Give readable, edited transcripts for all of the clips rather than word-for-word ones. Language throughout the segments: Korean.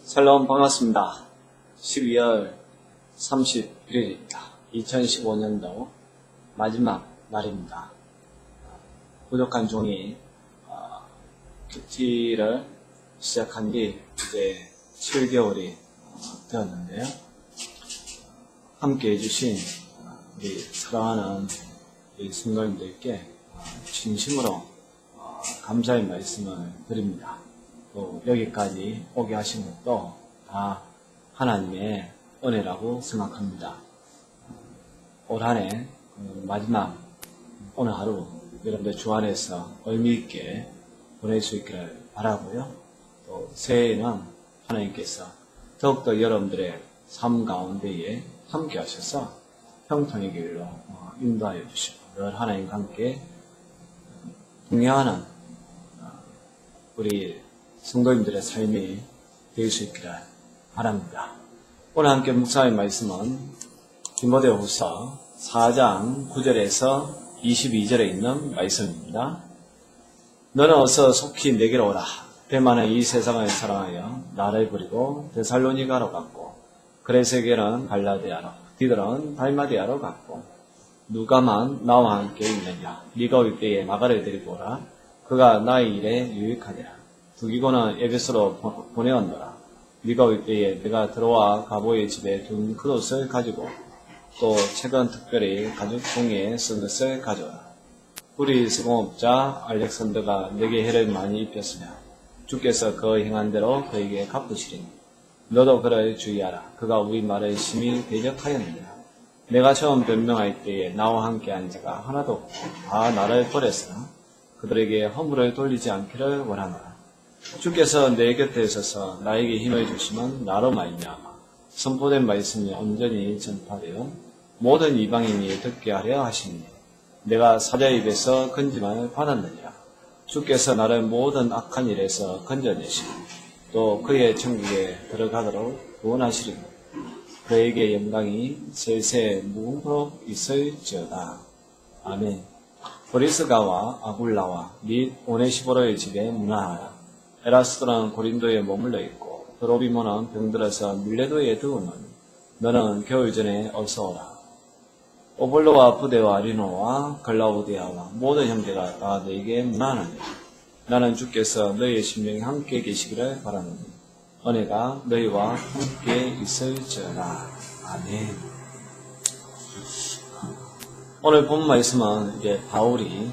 샬롬 반갑습니다. 12월 31일입니다. 2015년도 마지막 날입니다. 부족한 종이 큐티를 시작한 지 이제 7개월이 되었는데요. 함께 해주신 우리 사랑하는 우리 성도님들께 진심으로 감사의 말씀을 드립니다. 또 여기까지 오게 하신 것도 다 하나님의 은혜라고 생각합니다. 올 한 해 마지막 오늘 하루 여러분들 주 안에서 의미있게 보낼 수 있기를 바라고요. 또 새해에는 하나님께서 더욱더 여러분들의 삶 가운데에 함께 하셔서 형통의 길로 인도하여 주시고 늘 하나님과 함께 동행하는 우리 성도님들의 삶이 될 수 있기를 바랍니다. 오늘 함께 묵상할 말씀은 디모데후서 4장 9절에서 22절에 있는 말씀입니다. 너는 어서 속히 내게로 오라. 대만은 이 세상을 사랑하여 나를 버리고 데살로니가로 갔고 그레세게는 갈라디아로 디들은 달마디아로 갔고 누가만 나와 함께 있느냐. 네가 올 때에 마가를 데리고 오라. 그가 나의 일에 유익하리라. 두기고는 에베소로 보내었노라. 네가 올 때에 내가 들어와 가보의 집에 둔 그릇을 가지고 또 최근 특별히 가죽 종이에 쓴 것을 가져오라. 우리 수공업자 알렉산더가 내게 해를 많이 입혔으며 주께서 그 행한 대로 그에게 갚으시리니 너도 그를 주의하라. 그가 우리 말을 심히 대적하였느니라. 내가 처음 변명할 때에 나와 함께 한 자가 하나도 없고 다 나를 버렸으나 그들에게 허물을 돌리지 않기를 원하노라. 주께서 내 곁에 있어서 나에게 힘을 주시면 나로 말미암아 선포된 말씀이 온전히 전파되어 모든 이방인이 듣게 하려 하시니 내가 사자의 입에서 건짐을 받았느니라. 주께서 나를 모든 악한 일에서 건져내시고 또 그의 천국에 들어가도록 구원하시리니 그에게 영광이 세세 무궁토록 있을지어다. 아멘. 브리스가와 아굴라와 및 오네시보로의 집에 문화하라. 에라스도는 고린도에 머물러 있고 드로비모는 병들어서 밀레도에 두으면 너는 겨울 전에 어서 오라. 오볼로와 부데와 리노와 글라우디아와 모든 형제가 다 너에게 문안하니 나는 주께서 너희의 심령이 함께 계시기를 바라노니 은혜가 너희와 함께 있을지어다. 아멘. 오늘 본 말씀은 이제 바울이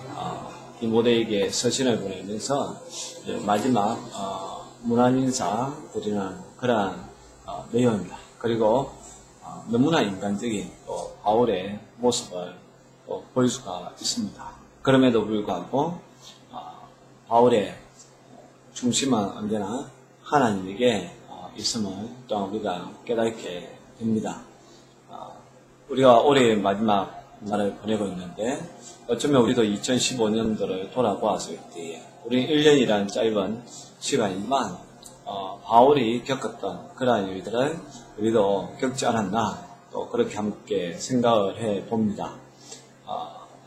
디모데에게 서신을 보내면서 마지막 문안 인사 드리는 그러한 내용입니다. 그리고 너무나 인간적인 또 바울의 모습을 또 볼 수가 있습니다. 그럼에도 불구하고 바울의 중심은 언제나 하나님에게 있음을 또 우리가 깨닫게 됩니다. 우리가 올해 마지막 날을 보내고 있는데 어쩌면 우리도 2015년도를 돌아보았을 때에 우리 1년이라는 짧은 시간이지만 바울이 겪었던 그러한 일들을 우리도 겪지 않았나 또 그렇게 함께 생각을 해봅니다.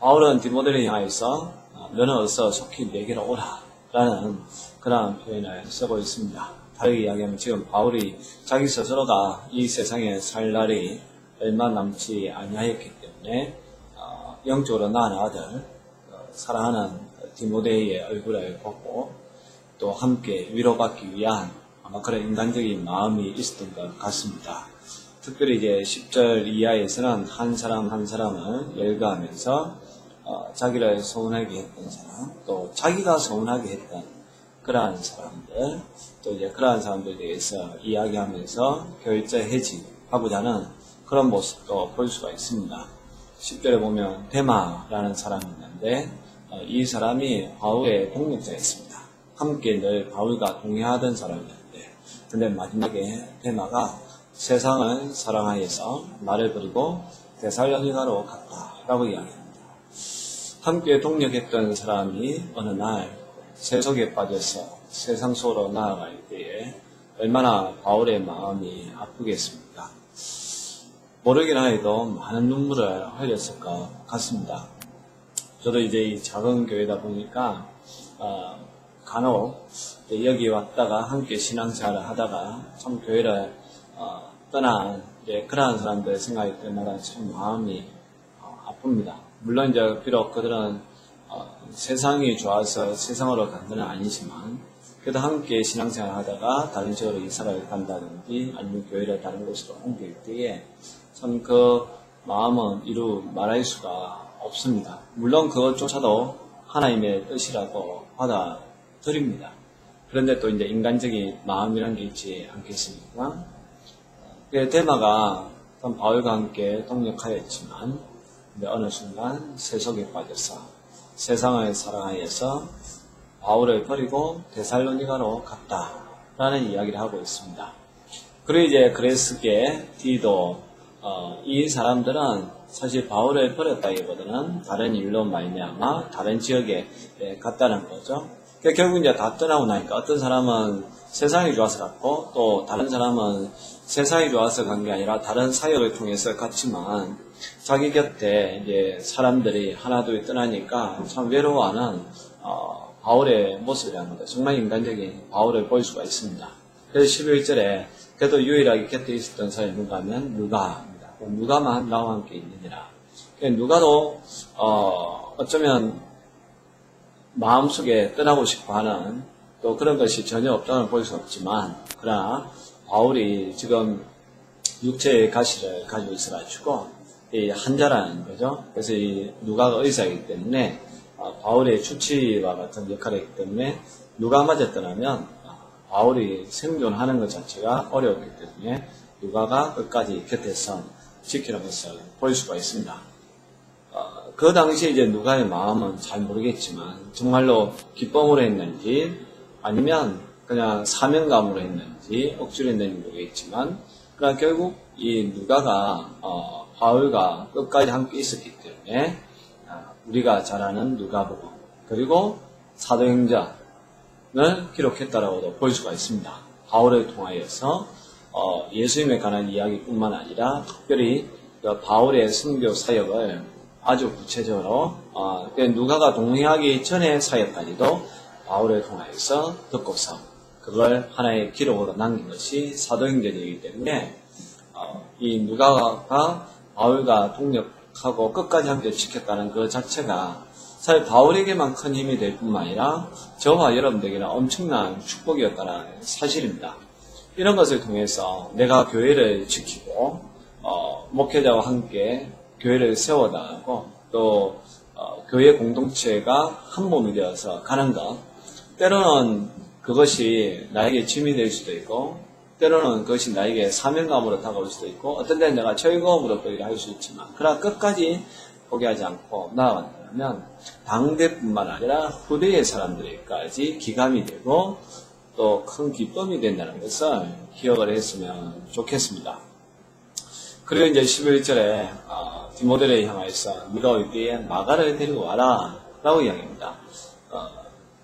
바울은 디모데를 향해서 너는 어서 속히 내게로 오라 라는 그러한 표현을 쓰고 있습니다. 다르게 이야기하면 지금 바울이 자기 스스로가 이 세상에 살 날이 얼마 남지 아니하였기 때문에 영적으로 낳은 아들 사랑하는 디모데의 얼굴을 보고 또 함께 위로받기 위한 아마 그런 인간적인 마음이 있었던 것 같습니다. 특별히 이제 10절 이하에서는 한 사람 한 사람을 열거하면서 자기를 서운하게 했던 사람 또 자기가 서운하게 했던 그러한 사람들 또 이제 그러한 사람들에 대해서 이야기하면서 결제 해지하고자 하는 그런 모습도 볼 수가 있습니다. 10절에 보면 데마라는 사람이 있는데 이 사람이 바울의 동역자였습니다. 함께 늘 바울과 동행하던 사람이었는데 근데 마지막에 데마가 세상을 사랑하여서 나를 버리고 데살로니가로 갔다라고 이야기합니다. 함께 동역했던 사람이 어느 날 세속에 빠져서 세상 속으로 나아갈 때에 얼마나 바울의 마음이 아프겠습니까? 모르긴 해도 많은 눈물을 흘렸을 것 같습니다. 저도 이제 이 작은 교회다 보니까 간혹 여기 왔다가 함께 신앙생활을 하다가 참 교회를 떠난 그러한 사람들의 생각이 때마다 참 마음이 아픕니다. 물론 이제 비록 그들은 세상이 좋아서 세상으로 간 건 아니지만 그래도 함께 신앙생활을 하다가 다른 지역으로 이사를 간다든지 아니면 교회를 다른 곳으로 옮길 때에 참 그 마음은 이루 말할 수가 없습니다. 물론 그것조차도 하나님의 뜻이라고 받아들입니다. 그런데 또 이제 인간적인 마음이라는 게 있지 않겠습니까? 데마가 바울과 함께 동역하였지만 어느 순간 세속에 빠져서 세상을 사랑하여서 바울을 버리고 데살로니가로 갔다라는 이야기를 하고 있습니다. 그리고 이제 그레스게 디도 이 사람들은 사실 바울을 버렸다기보다는 다른 일로 말미암아 다른 지역에 갔다는 거죠. 결국 이제 다 떠나고 나니까 어떤 사람은 세상이 좋아서 갔고 또 다른 사람은 세상이 좋아서 간 게 아니라 다른 사역을 통해서 갔지만 자기 곁에 이제 사람들이 하나둘 떠나니까 참 외로워하는 바울의 모습이라는 거죠. 정말 인간적인 바울을 볼 수가 있습니다. 그래서 11절에 그래도 유일하게 곁에 있었던 사람이 누가 하면 누가입니다. 누가만 나와 함께 있느니라. 누가도 어쩌면 마음속에 떠나고 싶어하는 또 그런 것이 전혀 없다는 볼 수 없지만 그러나 바울이 지금 육체의 가시를 가지고 있어가지고 이 한자라는 거죠. 그래서 이 누가가 의사이기 때문에 바울의 주치와 같은 역할을 했기 때문에 누가마저 떠나면 바울이 생존하는 것 자체가 어려웠기 때문에 누가가 끝까지 곁에서 지키는 것을 볼 수가 있습니다. 그 당시에 이제 누가의 마음은 잘 모르겠지만 정말로 기쁨으로 했는지 아니면 그냥 사명감으로 했는지 억지로 했는지 모르겠지만 그러나 결국 이 누가가 바울과 끝까지 함께 있었기 때문에 우리가 잘 아는 누가복음 그리고 사도행전을 기록했다라고도 볼 수가 있습니다. 바울을 통하여서 예수님에 관한 이야기뿐만 아니라 특별히 바울의 선교 사역을 아주 구체적으로 누가가 동행하기 전의 사역까지도 바울을 통하여서 듣고서 그걸 하나의 기록으로 남긴 것이 사도행전이기 때문에 이 누가가 바울과 동역하고 끝까지 함께 지켰다는 그 자체가 사실 바울에게만 큰 힘이 될 뿐만 아니라 저와 여러분들에게는 엄청난 축복이었다는 사실입니다. 이런 것을 통해서 내가 교회를 지키고 목회자와 함께 교회를 세워나가고 또 교회 공동체가 한 몸이 되어서 가는 것 때로는 그것이 나에게 짐이 될 수도 있고 때로는 그것이 나에게 사명감으로 다가올 수도 있고 어떤 때는 내가 즐거움으로 또 일할 수 있지만 그러나 끝까지 포기하지 않고 나아간다면 당대뿐만 아니라 후대의 사람들에게까지 기감이 되고 또 큰 기쁨이 된다는 것을 기억을 했으면 좋겠습니다. 그리고 이제 11절에 디모데를 향해서 네가 올 때에 마가를 데리고 와라 라고 이야기합니다.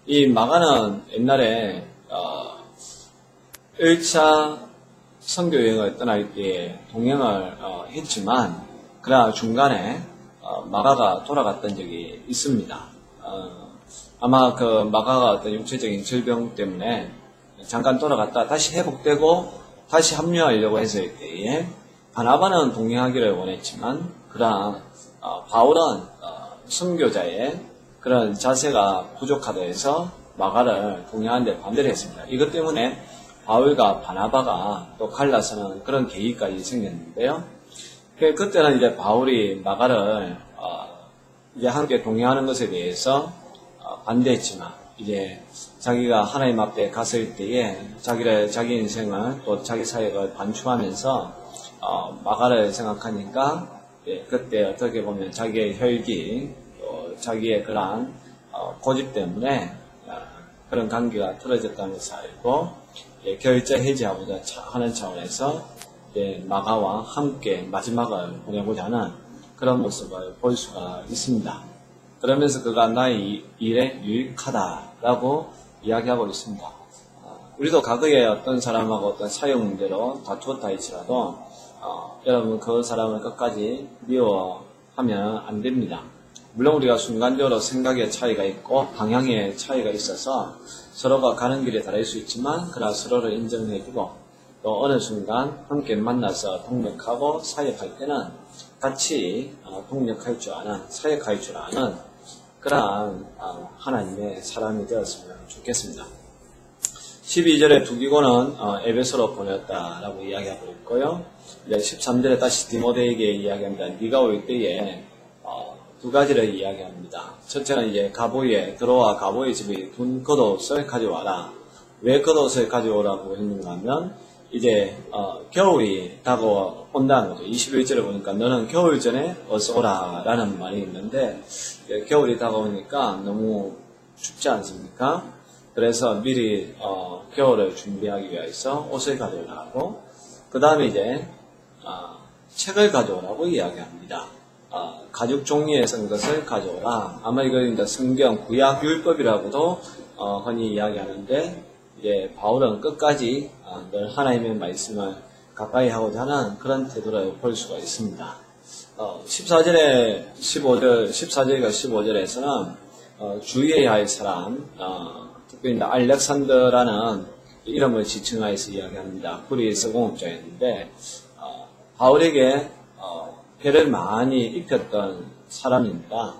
이 마가는 옛날에 1차 선교여행을 떠날 때에 동행을 했지만 그러나 중간에 마가가 돌아갔던 적이 있습니다. 아마 그 마가가 어떤 육체적인 질병 때문에 잠깐 돌아갔다 다시 회복되고 다시 합류하려고 했을 때에 바나바는 동행하기를 원했지만 그러나 바울은 선교자의 그런 자세가 부족하다 해서 마가를 동행하는데 반대를 했습니다. 이것 때문에 바울과 바나바가 또 갈라서는 그런 계기까지 생겼는데요. 그때는 이제 바울이 마가를 이제 함께 동행하는 것에 대해서 반대했지만 이제 자기가 하나님 앞에 갔을 때에 자기 인생을 또 자기 사역을 반추하면서 마가를 생각하니까 그때 어떻게 보면 자기의 혈기 또 자기의 그러한 고집 때문에 그런 관계가 틀어졌다는 것을 알고 결제 해지하고자 하는 차원에서 마가와 함께 마지막을 보내고자 하는 그런 모습을 볼 수가 있습니다. 그러면서 그가 나의 일에 유익하다라고 이야기하고 있습니다. 우리도 과거에 어떤 사람하고 어떤 사역 문제로 다투었다 할지라도 여러분 그 사람을 끝까지 미워하면 안 됩니다. 물론 우리가 순간적으로 생각의 차이가 있고 방향의 차이가 있어서 서로가 가는 길에 다를 수 있지만 그러나 서로를 인정해주고 또 어느 순간 함께 만나서 동력하고 사역할 때는 같이 동력할 줄 아는, 사역할 줄 아는 그러한 하나님의 사람이 되었으면 좋겠습니다. 12절에 두기고는 에베소로 보냈다라고 이야기하고 있고요. 이제 13절에 다시 디모데에게 이야기합니다. 네가 올 때에 두 가지를 이야기합니다. 첫째는 이제 들어와 가보의 집에 둔 겉옷을 가져와라. 왜 겉옷을 가져오라고 했는가 하면 이제 겨울이 다가온다는 거죠. 21절에 보니까 너는 겨울 전에 어서 오라 라는 말이 있는데 겨울이 다가오니까 너무 춥지 않습니까? 그래서 미리 겨울을 준비하기 위해서 옷을 가져오라고 그 다음에 이제 책을 가져오라고 이야기합니다. 가죽 종이에 쓴 것을 가져오라. 아마 이걸 이제 성경 구약 율법이라고도 흔히 이야기하는데 이제 바울은 끝까지 늘 하나님의 말씀을 가까이 하고자 하는 그런 태도를 볼 수가 있습니다. 14절과 15절에서는 주의해야 할 사람, 특별히 알렉산더라는 이름을 지칭하여서 이야기합니다. 그리스 공업자였는데 바울에게 배를 많이 입혔던 사람입니다.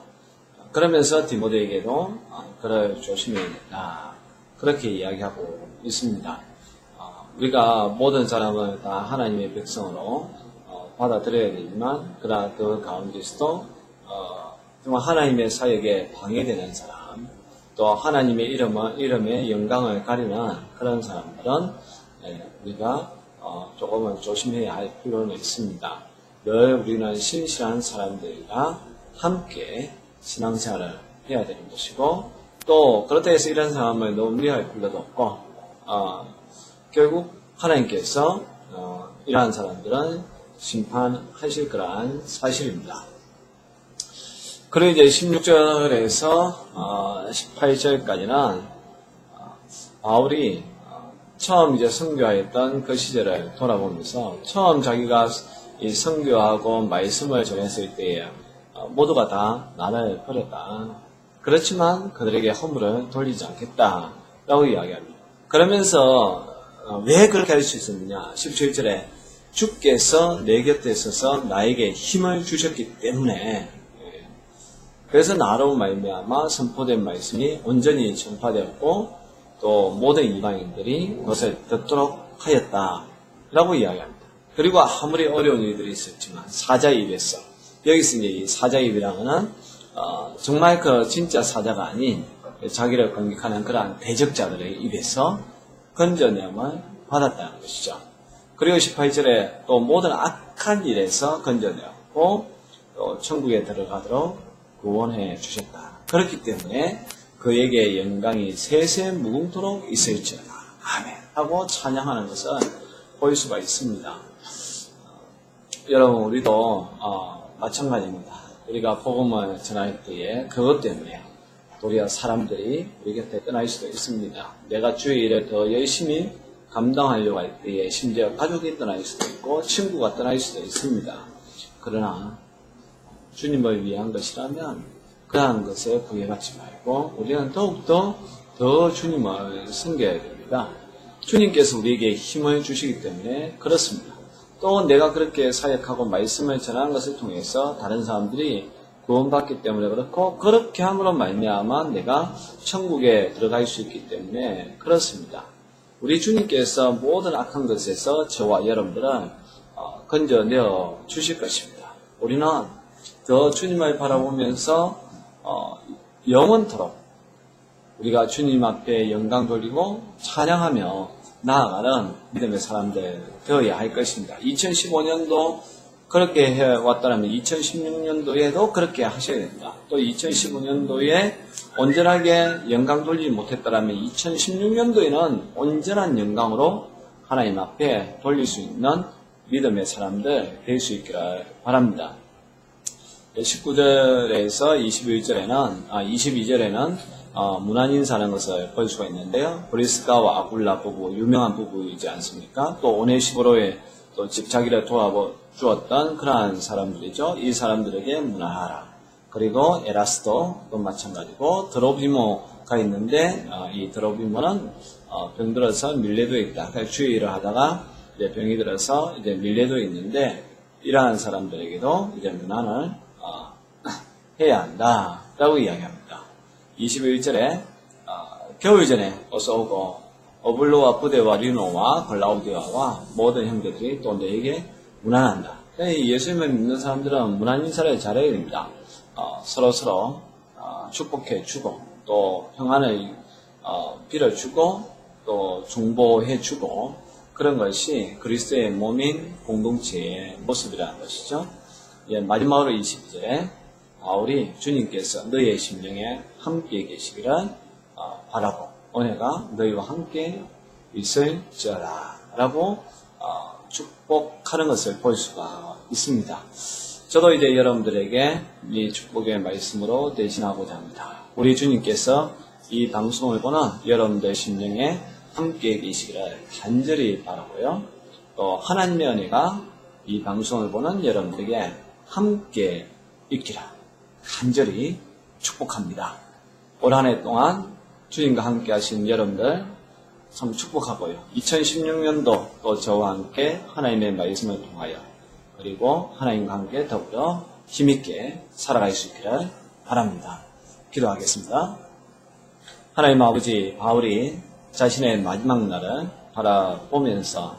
그러면서 디모데에게도 그를 조심해야 된다. 그렇게 이야기하고 있습니다. 우리가 모든 사람을 다 하나님의 백성으로 받아들여야 되지만 그러나 그 가운데서도 정말 하나님의 사역에 방해되는 사람 또 하나님의 이름의 영광을 가리는 그런 사람들은 우리가 조금은 조심해야 할 필요는 있습니다. 늘 우리는 신실한 사람들이랑 함께 신앙생활을 해야 되는 것이고 또 그렇다고 해서 이런 사람을 너무 미워할 필요도 없고 결국 하나님께서 이러한 사람들은 심판하실 거란 사실입니다. 그리고 이제 16절에서 18절까지는 바울이 처음 이제 선교하였던 그 시절을 돌아보면서 처음 자기가 이 선교하고 말씀을 전했을 때에 모두가 다 나를 버렸다. 그렇지만 그들에게 허물을 돌리지 않겠다라고 이야기합니다. 그러면서 왜 그렇게 할 수 있었느냐? 17절에 주께서 내 곁에 있어서 나에게 힘을 주셨기 때문에 그래서 나로 말미암아 선포된 말씀이 온전히 전파되었고 또 모든 이방인들이 그것을 듣도록 하였다라고 이야기합니다. 그리고 아무리 어려운 일들이 있었지만 사자의 입에서 여기서 이제 이 사자의 입이라는 것은 정말 그 진짜 사자가 아닌 자기를 공격하는 그러한 대적자들의 입에서 건져냄을 받았다는 것이죠. 그리고 18절에 또 모든 악한 일에서 건져내었고 또 천국에 들어가도록 구원해 주셨다. 그렇기 때문에 그에게 영광이 세세 무궁토록 있을지어다. 아멘 하고 찬양하는 것을 볼 수가 있습니다. 여러분 우리도 마찬가지입니다. 우리가 복음을 전할 때에 그것 때문에 도리어 사람들이 우리 곁에 떠날 수도 있습니다. 내가 주의 일을 더 열심히 감당하려고 할 때에 심지어 가족이 떠날 수도 있고 친구가 떠날 수도 있습니다. 그러나 주님을 위한 것이라면 그러한 것에 구애받지 말고 우리는 더욱더 더 주님을 섬겨야 됩니다. 주님께서 우리에게 힘을 주시기 때문에 그렇습니다. 또 내가 그렇게 사역하고 말씀을 전하는 것을 통해서 다른 사람들이 구원받기 때문에 그렇고 그렇게 함으로 말미암아 내가 천국에 들어갈 수 있기 때문에 그렇습니다. 우리 주님께서 모든 악한 것에서 저와 여러분들은 건져내어 주실 것입니다. 우리는 더 주님을 바라보면서 영원토록 우리가 주님 앞에 영광 돌리고 찬양하며 나아가는 믿음의 사람들 되어야 할 것입니다. 2015년도 그렇게 해왔다면 2016년도에도 그렇게 하셔야 됩니다. 또 2015년도에 온전하게 영광 돌리지 못했다면 2016년도에는 온전한 영광으로 하나님 앞에 돌릴 수 있는 믿음의 사람들 될 수 있기를 바랍니다. 19절에서 22절에는 문안인사라는 것을 볼 수가 있는데요. 브리스가와 아굴라 부부, 유명한 부부이지 않습니까? 또 오네시보로의 또 집자기를 도와주었던 그러한 사람들이죠. 이 사람들에게 문안하라. 그리고 에라스도 마찬가지고 드로비모가 있는데 이 드로비모는 병들어서 밀레도에 있다. 그래서 주의를 하다가 이제 병이 들어서 이제 밀레도에 있는데 이러한 사람들에게도 이제 문안을 해야 한다라고 이야기합니다. 21절에 겨울 전에 어서 오고 어블로와 부데와 리노와 글라우디아와 모든 형제들이 또 너에게 문안한다. 예수님을 믿는 사람들은 문안 인사를 잘해야 됩니다. 서로 축복해 주고 또 평안을 빌어주고 또 중보해 주고 그런 것이 그리스도의 몸인 공동체의 모습이라는 것이죠. 마지막으로 22절에 바울이 주님께서 너희의 심령에 함께 계시기를 바라고 은혜가 너희와 함께 있을지어라 라고 축복하는 것을 볼 수가 있습니다. 저도 이제 여러분들에게 이 축복의 말씀으로 대신하고자 합니다. 우리 주님께서 이 방송을 보는 여러분들 심령에 함께 계시기를 간절히 바라고요. 또 하나님의 은혜가 이 방송을 보는 여러분들에게 함께 있기를 간절히 축복합니다. 올 한 해 동안 주님과 함께 하신 여러분들 참 축복하고요. 2016년도 또 저와 함께 하나님의 말씀을 통하여 그리고 하나님과 함께 더불어 힘있게 살아갈 수 있기를 바랍니다. 기도하겠습니다. 하나님 아버지, 바울이 자신의 마지막 날을 바라보면서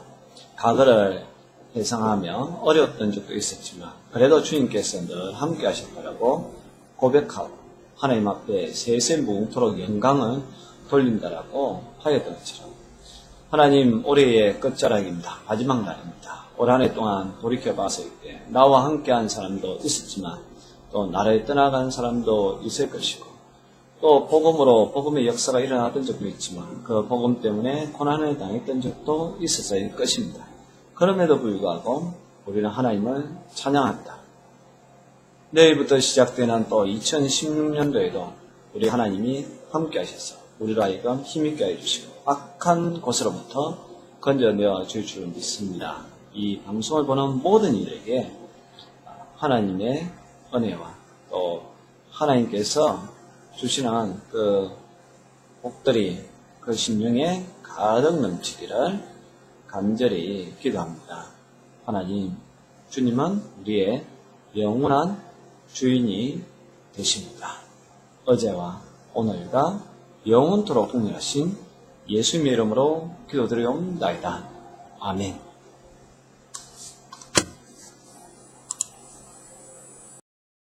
과거를 회상하며 어려웠던 적도 있었지만 그래도 주님께서 늘 함께 하셨다라고 고백하고 하나님 앞에 세세무궁토록 영광을 돌린다라고 하였던 것처럼 하나님 올해의 끝자락입니다. 마지막 날입니다. 올 한 해 동안 돌이켜봤을 때 나와 함께한 사람도 있었지만 또 나를 떠나간 사람도 있을 것이고 또 복음으로 복음의 역사가 일어났던 적도 있지만 그 복음 때문에 고난을 당했던 적도 있었을 것입니다. 그럼에도 불구하고 우리는 하나님을 찬양합니다. 내일부터 시작되는 또 2016년도에도 우리 하나님이 함께 하셔서 우리로 하여금 힘있게 해주시고 악한 곳으로부터 건져내어 줄 줄 믿습니다. 이 방송을 보는 모든 이들에게 하나님의 은혜와 또 하나님께서 주시는 그 복들이 그 심령에 가득 넘치기를 간절히 기도합니다. 하나님, 주님은 우리의 영원한 주인이 되십니다. 어제와 오늘과 영원토록 동일하신 예수님의 이름으로 기도드리옵나이다. 아멘.